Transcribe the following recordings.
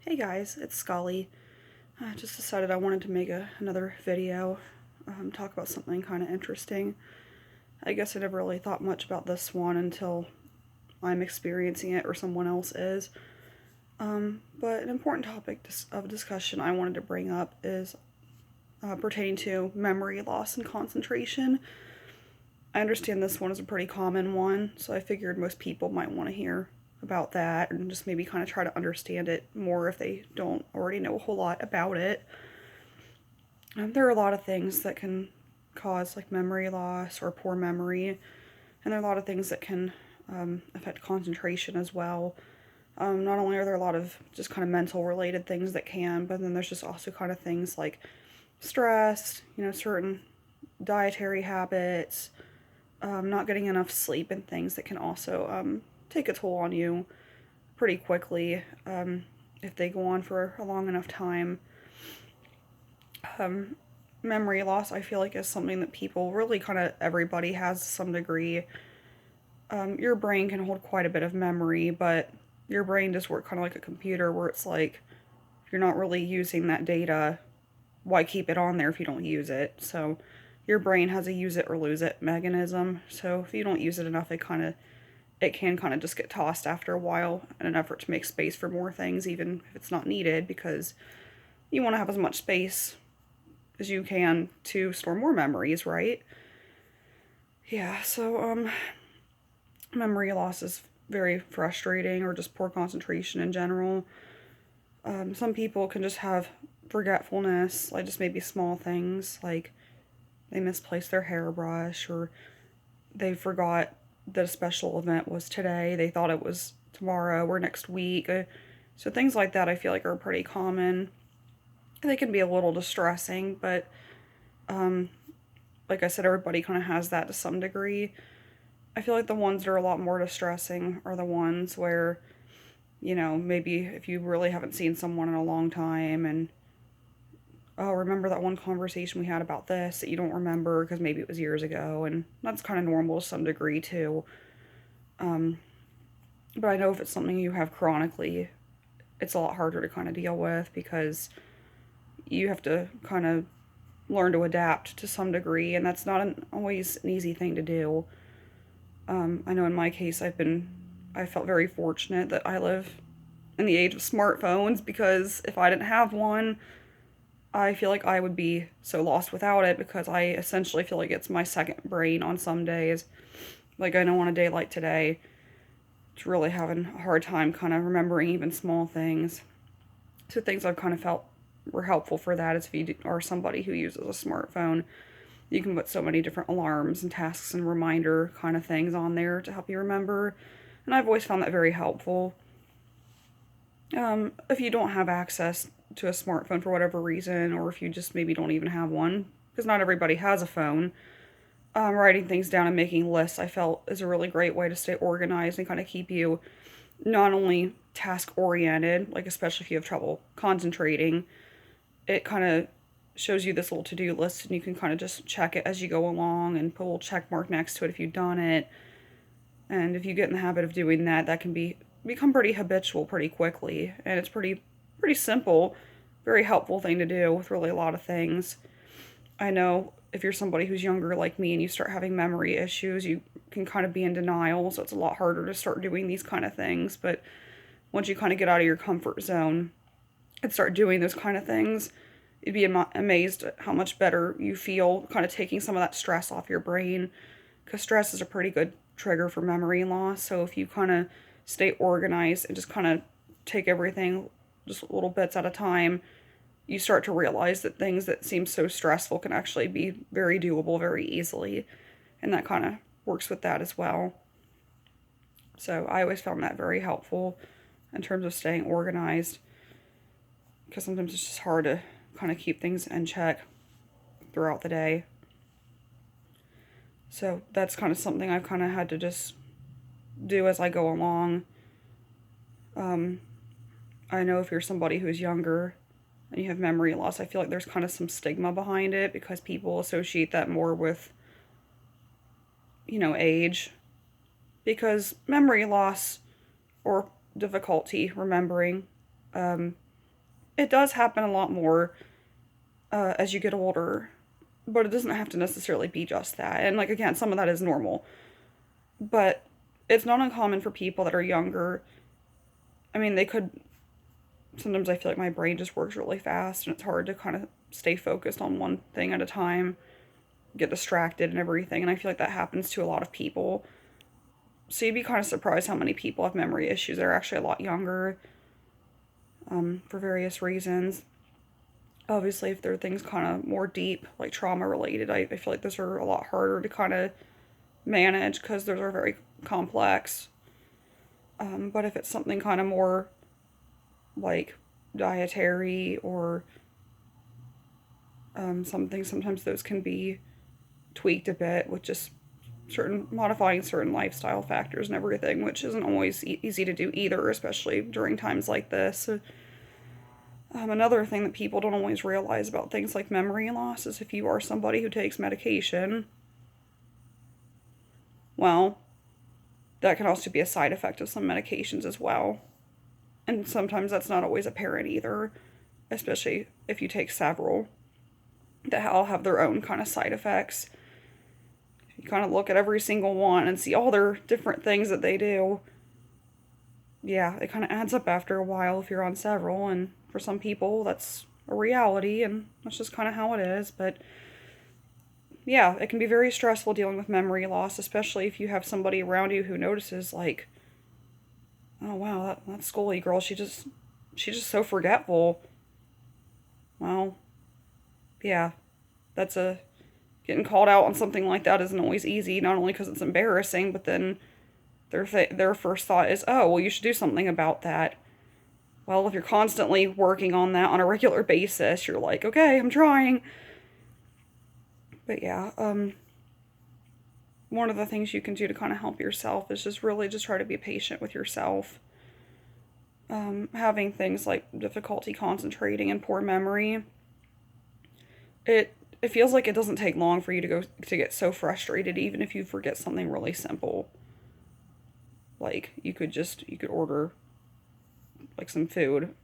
Hey guys, it's Scully. I just decided I wanted to make another video, talk about something kind of interesting. I guess I never really thought much about this one until I'm experiencing it or someone else is. But an important topic of discussion I wanted to bring up is pertaining to memory loss and concentration. I understand this one is a pretty common one, so I figured most people might want to hear about that and just maybe kind of try to understand it more if they don't already know a whole lot about it. There are a lot of things that can cause like memory loss or poor memory, and there are a lot of things that can affect concentration as well. Not only are there a lot of just kind of mental related things that can, but then there's just also kind of things like stress, certain dietary habits, not getting enough sleep, and things that can also take a toll on you pretty quickly if they go on for a long enough time. Memory loss, I feel like, is something that people really kind of everybody has to some degree. Your brain can hold quite a bit of memory, but your brain does work kind of like a computer where it's like, if you're not really using that data, why keep it on there if you don't use it? So your brain has a use it or lose it mechanism. So if you don't use it enough, it can kind of just get tossed after a while in an effort to make space for more things, even if it's not needed, because you want to have as much space as you can to store more memories, right? Yeah, so memory loss is very frustrating, or just poor concentration in general. Some people can just have forgetfulness, like just maybe small things, like they misplaced their hairbrush, or they forgot that a special event was today. They thought it was tomorrow or next week. So things like that I feel like are pretty common. They can be a little distressing, but like I said, everybody kind of has that to some degree. I feel like the ones that are a lot more distressing are the ones where, maybe if you really haven't seen someone in a long time and, oh, remember that one conversation we had about this that you don't remember because maybe it was years ago, and that's kind of normal to some degree too. But I know if it's something you have chronically, it's a lot harder to kind of deal with because you have to kind of learn to adapt to some degree, and that's not always an easy thing to do. I know in my case, I felt very fortunate that I live in the age of smartphones, because if I didn't have one, I feel like I would be so lost without it, because I essentially feel like it's my second brain on some days. Like, I know on a day like today, it's really having a hard time kind of remembering even small things. So things I've kind of felt were helpful for that is if you are somebody who uses a smartphone, you can put so many different alarms and tasks and reminder kind of things on there to help you remember. And I've always found that very helpful. If you don't have access to a smartphone for whatever reason, or if you just maybe don't even have one, because not everybody has a phone, writing things down and making lists, I felt, is a really great way to stay organized and kind of keep you not only task oriented, like especially if you have trouble concentrating, it kind of shows you this little to-do list, and you can kind of just check it as you go along and put a little check mark next to it if you've done it. And if you get in the habit of doing that, that can become pretty habitual pretty quickly, and it's pretty simple, very helpful thing to do with really a lot of things. I know if you're somebody who's younger like me and you start having memory issues, you can kind of be in denial, so it's a lot harder to start doing these kind of things. But once you kind of get out of your comfort zone and start doing those kind of things, you'd be amazed at how much better you feel, kind of taking some of that stress off your brain, because stress is a pretty good trigger for memory loss. So if you kind of stay organized and just kind of take everything just little bits at a time, you start to realize that things that seem so stressful can actually be very doable very easily. And that kind of works with that as well. So I always found that very helpful in terms of staying organized, because sometimes it's just hard to kind of keep things in check throughout the day. So that's kind of something I've kind of had to just do as I go along. I know if you're somebody who's younger and you have memory loss, I feel like there's kind of some stigma behind it, because people associate that more with, age. Because memory loss or difficulty remembering it does happen a lot more as you get older, but it doesn't have to necessarily be just that. And like again, some of that is normal, but it's not uncommon for people that are younger. I mean, they could. Sometimes I feel like my brain just works really fast, and it's hard to kind of stay focused on one thing at a time, get distracted and everything. And I feel like that happens to a lot of people. So you'd be kind of surprised how many people have memory issues that are actually a lot younger, for various reasons. Obviously, if they're things kind of more deep, like trauma related, I feel like those are a lot harder to kind of manage because those are very complex. But if it's something kind of more like dietary or something, sometimes those can be tweaked a bit with just modifying certain lifestyle factors and everything, which isn't always easy to do either, especially during times like this. Another thing that people don't always realize about things like memory loss is if you are somebody who takes medication, well, that can also be a side effect of some medications as well. And sometimes that's not always apparent either, especially if you take several that all have their own kind of side effects. You kind of look at every single one and see all their different things that they do. Yeah, it kind of adds up after a while if you're on several, and for some people that's a reality, and that's just kind of how it is. But yeah, it can be very stressful dealing with memory loss, especially if you have somebody around you who notices, like, oh wow, that Scully girl, she's just so forgetful. Well, yeah, that's a getting called out on something like that isn't always easy. Not only because it's embarrassing, but then their first thought is, oh, well, you should do something about that. Well, if you're constantly working on that on a regular basis, you're like, okay, I'm trying. But yeah, one of the things you can do to kind of help yourself is just really just try to be patient with yourself. Having things like difficulty concentrating and poor memory, it feels like it doesn't take long for you to get so frustrated, even if you forget something really simple. Like you could order like some food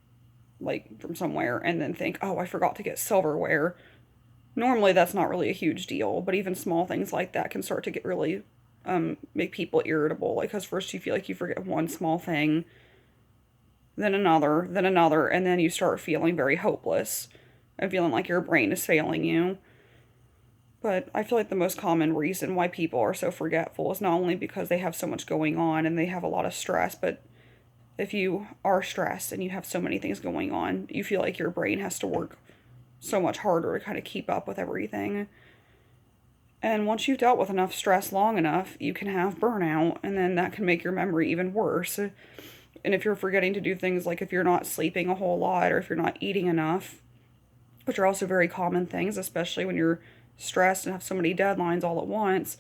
like from somewhere and then think, oh, I forgot to get silverware. Normally that's not really a huge deal, but even small things like that can start to get really make people irritable. Like, because first you feel like you forget one small thing, then another, and then you start feeling very hopeless and feeling like your brain is failing you. But I feel like the most common reason why people are so forgetful is not only because they have so much going on and they have a lot of stress, but if you are stressed and you have so many things going on, you feel like your brain has to work so much harder to kind of keep up with everything. And once you've dealt with enough stress long enough, you can have burnout, and then that can make your memory even worse. And if you're forgetting to do things like if you're not sleeping a whole lot or if you're not eating enough, which are also very common things, especially when you're stressed and have so many deadlines all at once,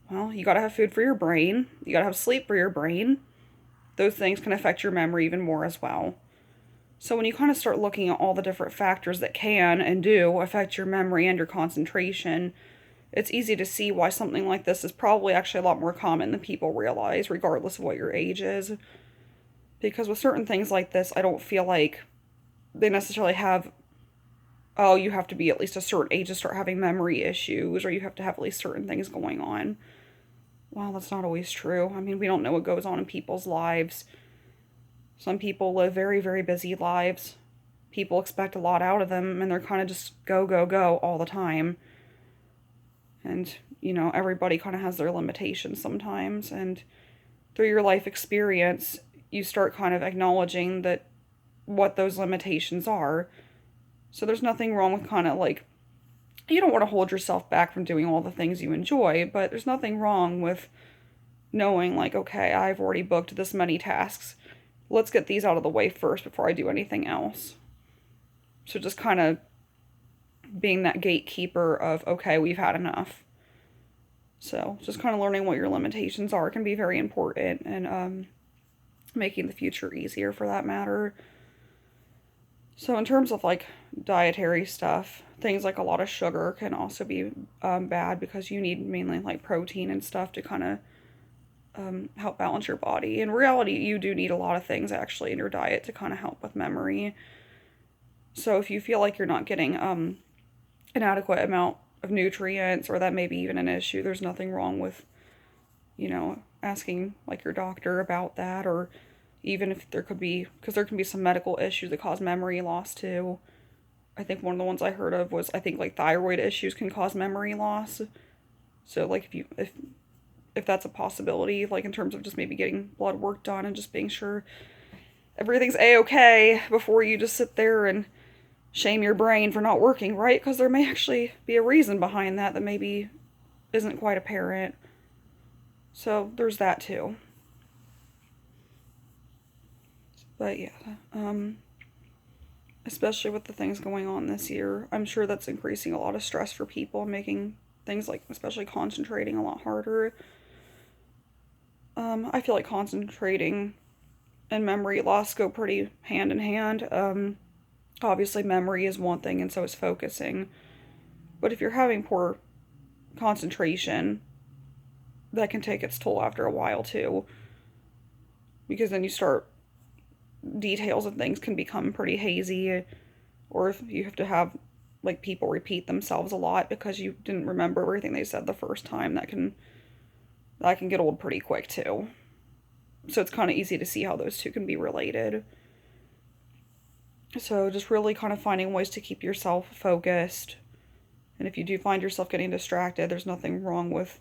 well, you gotta have food for your brain, you gotta have sleep for your brain. Those things can affect your memory even more as well. So when you kind of start looking at all the different factors that can and do affect your memory and your concentration, it's easy to see why something like this is probably actually a lot more common than people realize, regardless of what your age is. Because with certain things like this, I don't feel like they necessarily have, oh, you have to be at least a certain age to start having memory issues, or you have to have at least certain things going on. Well, that's not always true. I mean, we don't know what goes on in people's lives. Some people live very, very busy lives. People expect a lot out of them, and they're kind of just go, go, go all the time. And, everybody kind of has their limitations sometimes. And through your life experience, you start kind of acknowledging that what those limitations are. So there's nothing wrong with kind of like, you don't want to hold yourself back from doing all the things you enjoy, but there's nothing wrong with knowing, like, okay, I've already booked this many tasks. Let's get these out of the way first before I do anything else. So just kind of being that gatekeeper of, okay, we've had enough. So just kind of learning what your limitations are can be very important, and making the future easier for that matter. So in terms of like dietary stuff, things like a lot of sugar can also be bad because you need mainly like protein and stuff to kind of help balance your body. In reality, you do need a lot of things actually in your diet to kind of help with memory. So if you feel like you're not getting an adequate amount of nutrients, or that may be even an issue, there's nothing wrong with, asking like your doctor about that, or even if there could be, because there can be some medical issues that cause memory loss too. I think one of the ones I heard of was, I think, like thyroid issues can cause memory loss. So like if that's a possibility, like in terms of just maybe getting blood work done and just being sure everything's a-okay before you just sit there and shame your brain for not working right, because there may actually be a reason behind that that maybe isn't quite apparent. So there's that too. But yeah, especially with the things going on this year, I'm sure that's increasing a lot of stress for people and making things like especially concentrating a lot harder. I feel like concentrating and memory loss go pretty hand in hand. Obviously, memory is one thing, and so is focusing. But if you're having poor concentration, that can take its toll after a while too. Because then you start, details of things can become pretty hazy, or if you have to have like people repeat themselves a lot because you didn't remember everything they said the first time, that can get old pretty quick too. So it's kind of easy to see how those two can be related. So just really kind of finding ways to keep yourself focused. And if you do find yourself getting distracted, there's nothing wrong with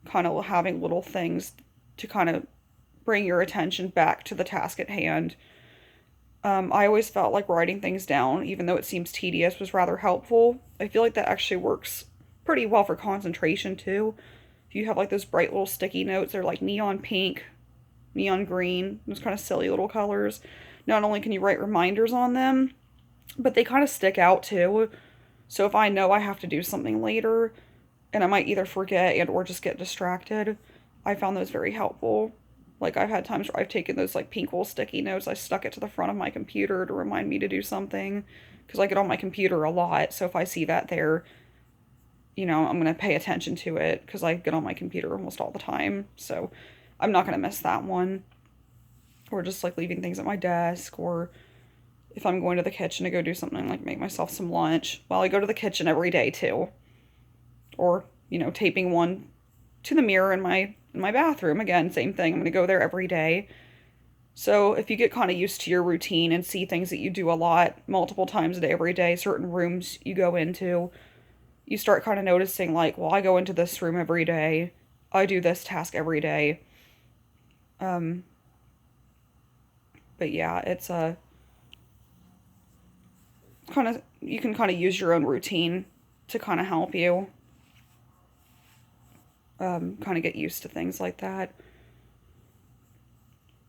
kind of having little things to kind of bring your attention back to the task at hand. I always felt like writing things down, even though it seems tedious, was rather helpful. I feel like that actually works pretty well for concentration too. If you have like those bright little sticky notes, they're like neon pink, neon green, those kind of silly little colors. Not only can you write reminders on them, but they kind of stick out too. So if I know I have to do something later, and I might either forget and or just get distracted, I found those very helpful. Like I've had times where I've taken those like pink little sticky notes, I stuck it to the front of my computer to remind me to do something, because I get on my computer a lot. So if I see that there, I'm going to pay attention to it because I get on my computer almost all the time. So I'm not going to miss that one. Or just like leaving things at my desk, or if I'm going to the kitchen to go do something like make myself some lunch. Well, I go to the kitchen every day too. Or, taping one to the mirror in my bathroom. Again, same thing. I'm going to go there every day. So if you get kind of used to your routine and see things that you do a lot, multiple times a day, every day, certain rooms you go into, you start kind of noticing like, well, I go into this room every day. I do this task every day. But yeah, it's a kind of, you can kind of use your own routine to kind of help you kind of get used to things like that.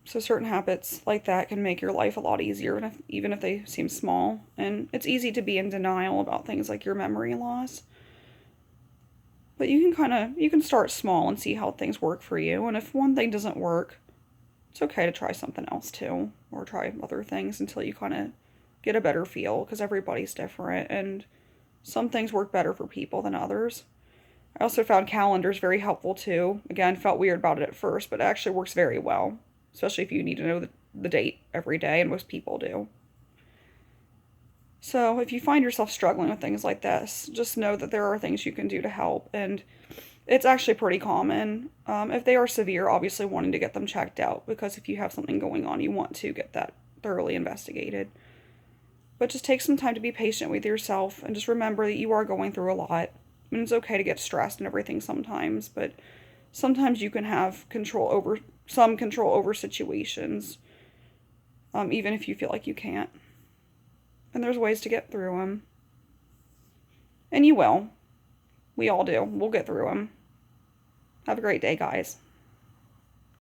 So certain habits like that can make your life a lot easier, even if they seem small. And it's easy to be in denial about things like your memory loss. But you can start small and see how things work for you. And if one thing doesn't work, it's okay to try something else too, or try other things until you kind of get a better feel, because everybody's different and some things work better for people than others. I also found calendars very helpful too. Again, felt weird about it at first, but it actually works very well, especially if you need to know the date every day, and most people do. So if you find yourself struggling with things like this, just know that there are things you can do to help, and it's actually pretty common. If they are severe, obviously wanting to get them checked out, because if you have something going on, you want to get that thoroughly investigated. But just take some time to be patient with yourself, and just remember that you are going through a lot. And it's okay to get stressed and everything sometimes, but sometimes you can have some control over situations, even if you feel like you can't. And there's ways to get through them. And you will. We all do. We'll get through them. Have a great day, guys.